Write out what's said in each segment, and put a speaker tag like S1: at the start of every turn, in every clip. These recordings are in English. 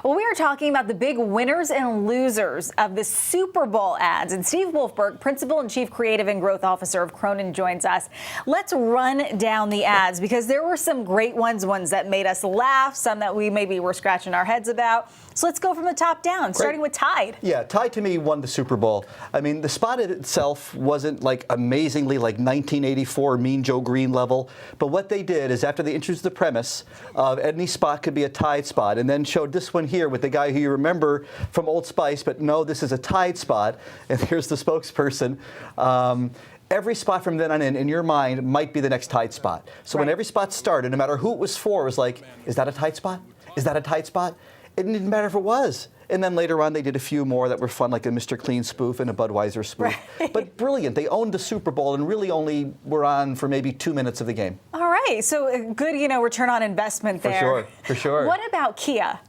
S1: Well, we are talking about the big winners and losers of the Super Bowl ads. And Steve Wolfberg, Principal and Chief Creative and Growth Officer of Cronin, joins us. Let's run down the ads because there were some great ones that made us laugh, some that we maybe were scratching our heads about. So let's go from the top down, starting with Tide.
S2: Yeah, Tide to me won the Super Bowl. I mean, the spot itself wasn't like amazingly like 1984 Mean Joe Green level. But what they did is after they introduced the premise of any spot could be a Tide spot and then showed this one here with the guy who you remember from Old Spice, but no, this is a Tide spot. And here's the spokesperson. Every spot from then on in your mind might be the next Tide spot. So when every spot started, no matter who it was for, it was like, is that a Tide spot? Is that a Tide spot? It didn't matter if it was. And then later on, they did a few more that were fun, like a Mr. Clean spoof and a Budweiser spoof. Right. But brilliant. They owned the Super Bowl and really only were on for maybe 2 minutes of the game.
S1: All right. So a good, return on investment there.
S2: For sure. For sure.
S1: What about Kia?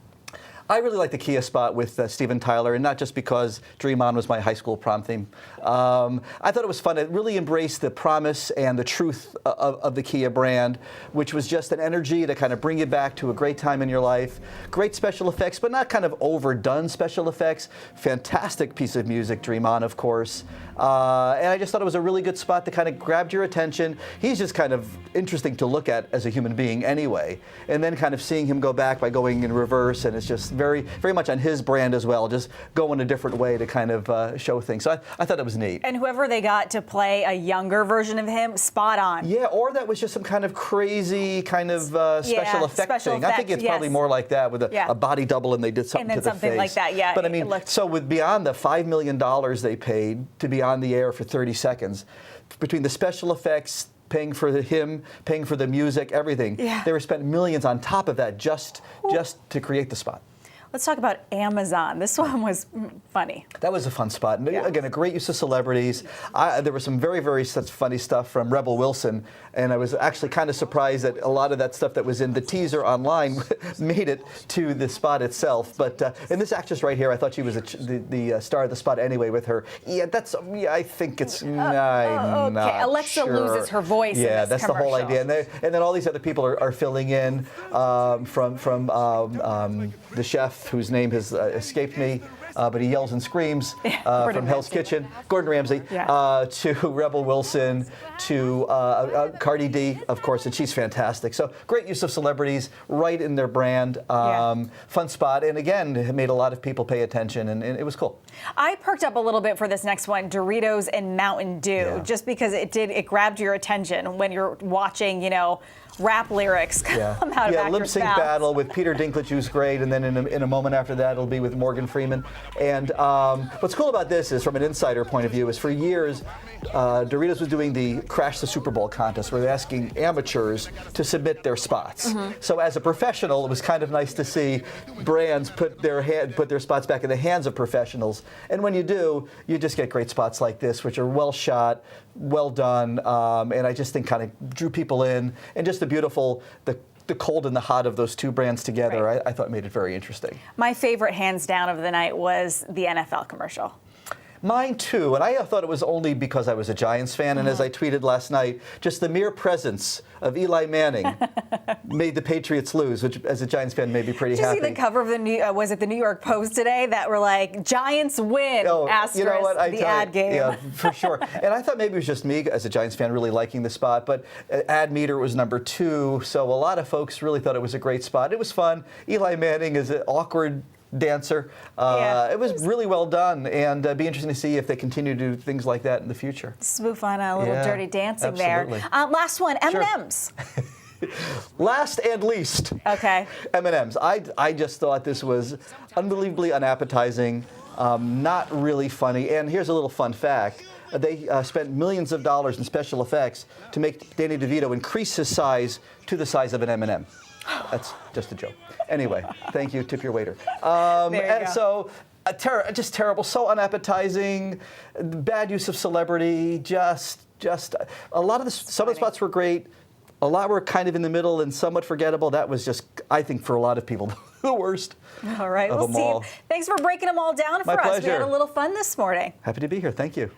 S2: I really like the Kia spot with Steven Tyler, and not just because Dream On was my high school prom theme. I thought it was fun. It really embraced the promise and the truth of the Kia brand, which was just an energy to kind of bring you back to a great time in your life. Great special effects, but not kind of overdone special effects. Fantastic piece of music, Dream On, of course. And I just thought it was a really good spot that kind of grabbed your attention. He's just kind of interesting to look at as a human being anyway. And then kind of seeing him go back by going in reverse, and it's just very, very much on his brand as well, just go in a different way to kind of show things. So I thought it was neat.
S1: And whoever they got to play a younger version of him, spot on.
S2: Yeah, or that was just some kind of crazy kind of special effect thing. I think it's probably more like that with a body double and they did something to the face.
S1: And then something like that, yeah.
S2: But I mean, so with beyond the $5 million they paid to be on the air for 30 seconds, between the special effects, paying for him, paying for the music, everything, they were spent millions on top of that just to create the spot.
S1: Let's talk about Amazon. This one was funny.
S2: That was a fun spot. And again, a great use of celebrities. There was some very, very such funny stuff from Rebel Wilson. And I was actually kind of surprised that a lot of that stuff that was in the teaser online made it to the spot itself. But and this actress right here, I thought she was the star of the spot anyway with her. Yeah, I think it's I'm not
S1: Alexa
S2: sure.
S1: loses her voice in this
S2: that's
S1: commercial.
S2: the whole idea. And then all these other people are filling in from the chef, whose name has escaped me, but he yells and screams from Hell's Kitchen, Gordon Ramsay, to Rebel Wilson, to Cardi D, of course, and she's fantastic. So great use of celebrities right in their brand. Fun spot, and again, it made a lot of people pay attention, and it was cool.
S1: I perked up a little bit for this next one, Doritos and Mountain Dew, just because it grabbed your attention when you're watching, rap lyrics come out of actors'
S2: lip sync
S1: mouths.
S2: battle with Peter Dinklage, who's great, and then in a moment after that, it'll be with Morgan Freeman. And what's cool about this is, from an insider point of view, is for years, Doritos was doing the Crash the Super Bowl contest, where they're asking amateurs to submit their spots. So as a professional, it was kind of nice to see brands put their spots back in the hands of professionals. And when you do, you just get great spots like this, which are well shot, well done, and I just think kind of drew people in, and just the cold and the hot of those two brands together, I thought made it very interesting.
S1: My favorite, hands down, of the night was the NFL commercial.
S2: Mine too, and I thought it was only because I was a Giants fan, and as I tweeted last night, just the mere presence of Eli Manning made the Patriots lose, which as a Giants fan made me pretty happy.
S1: Did you see the cover of the New York Post today that were like, Giants win, asterisk,
S2: you know what?
S1: the ad game.
S2: Yeah, for sure. And I thought maybe it was just me as a Giants fan really liking the spot, but ad meter was #2, so a lot of folks really thought it was a great spot. It was fun. Eli Manning is an awkward dancer. It was really well done, and be interesting to see if they continue to do things like that in the future.
S1: Spoof on a little dirty dancing
S2: absolutely.
S1: there. Last one, M&M's.
S2: Last and least.
S1: Okay.
S2: M&M's. I just thought this was unbelievably unappetizing, not really funny. And here's a little fun fact. They spent millions of dollars in special effects to make Danny DeVito increase his size to the size of an M&M. That's just a joke. Anyway, thank you. Tip your waiter. So, just terrible. So unappetizing. Bad use of celebrity. Just a lot of some of the spots were great. A lot were kind of in the middle and somewhat forgettable. That was just, I think, for a lot of people, the worst.
S1: All right,
S2: Steve,
S1: thanks for breaking them all down for us.
S2: My pleasure.
S1: We had a little fun this morning.
S2: Happy to be here. Thank you.